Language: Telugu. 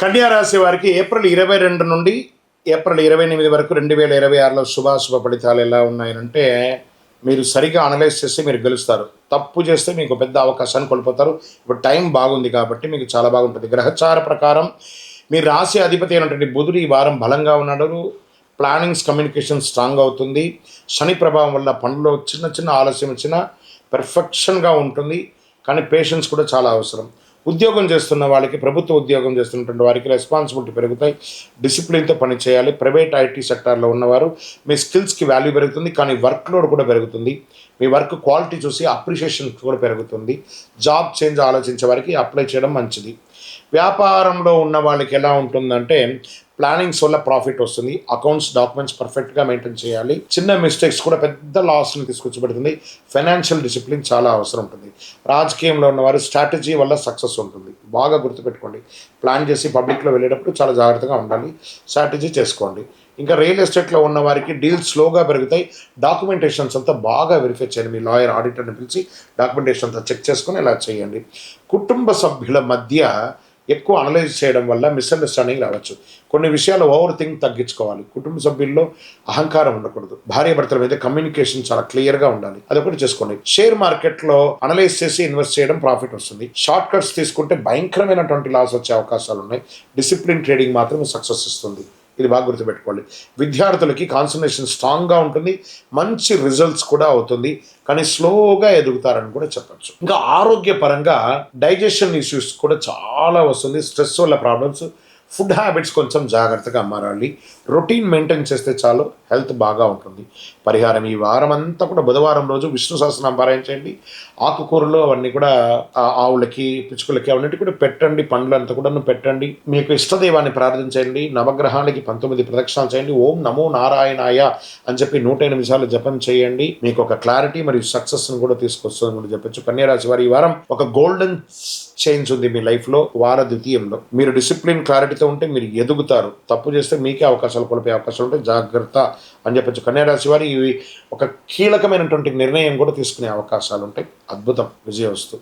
కన్యా రాశి వారికి ఏప్రిల్ 22 నుండి ఏప్రిల్ 28 వరకు 2026లో శుభాశుభ ఫలితాలు ఎలా ఉన్నాయంటే, మీరు సరిగా అనలైజ్ చేస్తే మీరు గెలుస్తారు. తప్పు చేస్తే మీకు పెద్ద అవకాశాన్ని కోల్పోతారు. ఇప్పుడు టైం బాగుంది కాబట్టి మీకు చాలా బాగుంటుంది. గ్రహచార ప్రకారం మీ రాశి అధిపతి అయినటువంటి బుధుడు ఈ వారం బలంగా ఉన్నాడు. ప్లానింగ్స్ కమ్యూనికేషన్ స్ట్రాంగ్ అవుతుంది. శని ప్రభావం వల్ల పనుల్లో చిన్న చిన్న ఆలస్యం వచ్చినా పెర్ఫెక్షన్గా ఉంటుంది. కానీ పేషెన్స్ కూడా చాలా అవసరం. ఉద్యోగం చేస్తున్న వాళ్ళకి, ప్రభుత్వ ఉద్యోగం చేస్తున్నటువంటి వారికి రెస్పాన్సిబిలిటీ పెరుగుతాయి. డిసిప్లిన్తో పని చేయాలి. ప్రైవేట్ ఐటీ సెక్టార్లో ఉన్నవారు మీ స్కిల్స్కి వాల్యూ పెరుగుతుంది, కానీ వర్క్ లోడ్ కూడా పెరుగుతుంది. మీ వర్క్ క్వాలిటీ చూసి అప్రిషియేషన్ కూడా పెరుగుతుంది. జాబ్ చేంజ్ ఆలోచించే వారికి అప్లై చేయడం మంచిది. వ్యాపారంలో ఉన్న వాళ్ళకి ఎలా ఉంటుందంటే, ప్లానింగ్స్ వల్ల ప్రాఫిట్ వస్తుంది. అకౌంట్స్ డాక్యుమెంట్స్ పర్ఫెక్ట్గా మెయింటైన్ చేయాలి. చిన్న మిస్టేక్స్ కూడా పెద్ద లాస్ని తీసుకొచ్చి పెడుతుంది. ఫైనాన్షియల్ డిసిప్లిన్ చాలా అవసరం ఉంటుంది. రాజకీయంలో ఉన్నవారు స్ట్రాటజీ వల్ల సక్సెస్ ఉంటుంది. బాగా గుర్తుపెట్టుకోండి. ప్లాన్ చేసి పబ్లిక్లో వెళ్ళేటప్పుడు చాలా జాగ్రత్తగా ఉండాలి. స్ట్రాటజీ చేసుకోండి. ఇంకా రియల్ ఎస్టేట్లో ఉన్న వారికి డీల్స్ స్లోగా పెరుగుతాయి. డాక్యుమెంటేషన్స్ అంతా బాగా వెరిఫై చేయండి. మీ లాయర్ ఆడిటర్ని పిలిచి డాక్యుమెంటేషన్ అంతా చెక్ చేసుకొని ఇలా చేయండి. కుటుంబ సభ్యుల మధ్య ఎక్కువ అనలైజ్ చేయడం వల్ల మిస్అండర్స్టాండింగ్ రావచ్చు. కొన్ని విషయాలు ఓవర్ థింక్ తగ్గించుకోవాలి. కుటుంబ సభ్యుల్లో అహంకారం ఉండకూడదు. భార్యాభర్తల మీద కమ్యూనికేషన్ చాలా క్లియర్గా ఉండాలి. అదొకటి చేసుకోండి. షేర్ మార్కెట్లో అనలైజ్ చేసి ఇన్వెస్ట్ చేయడం ప్రాఫిట్ వస్తుంది. షార్ట్ కట్స్ తీసుకుంటే భయంకరమైనటువంటి లాస్ వచ్చే అవకాశాలు ఉన్నాయి. డిసిప్లిన్ ట్రేడింగ్ మాత్రమే సక్సెస్ ఇస్తుంది. ఇది బాగా గుర్తుపెట్టుకోవాలి. విద్యార్థులకి కాన్సన్ట్రేషన్ స్ట్రాంగ్గా ఉంటుంది. మంచి రిజల్ట్స్ కూడా అవుతుంది, కానీ స్లోగా ఎదుగుతారని కూడా చెప్పచ్చు. ఇంకా ఆరోగ్యపరంగా డైజెషన్ ఇష్యూస్ కూడా చాలా వస్తుంది. స్ట్రెస్ వల్ల ప్రాబ్లమ్స్. ఫుడ్ హ్యాబిట్స్ కొంచెం జాగ్రత్తగా మారాలి. రొటీన్ మెయింటైన్ చేస్తే చాలు, హెల్త్ బాగా ఉంటుంది. పరిహారం ఈ వారం అంతా కూడా బుధవారం రోజు విష్ణు సహస్రనామం పారాయణ చేయండి. ఆకుకూరలు అవన్నీ కూడా ఆవులకి, పిచ్చుకలకి అవన్నిటి కూడా పెట్టండి. పండ్లు అంతా కూడా పెట్టండి. మీకు ఇష్టదైవాన్ని ప్రార్థించండి. నవగ్రహాలకి 19 ప్రదక్షిణాలు చేయండి. ఓం నమో నారాయణాయ అని చెప్పి 108 సార్లు జపం చేయండి. మీకు ఒక క్లారిటీ మరియు సక్సెస్ని కూడా తీసుకొస్తుందని కూడా చెప్పచ్చు. కన్యారాశి వారి ఈ వారం ఒక గోల్డెన్ చేంజ్ ఉంది మీ లైఫ్లో. వార ద్వితీయంలో మీరు డిసిప్లిన్ క్లారిటీతో ఉంటే మీరు ఎదుగుతారు. తప్పు చేస్తే మీకే అవకాశాలు కోల్పోయే అవకాశాలు ఉంటే జాగ్రత్త అని చెప్పచ్చు. కన్యారాశి వారి ఇవి ఒక కీలకమైనటువంటి నిర్ణయం కూడా తీసుకునే అవకాశాలు ఉంటాయి. అద్భుతం. విజయవస్తు.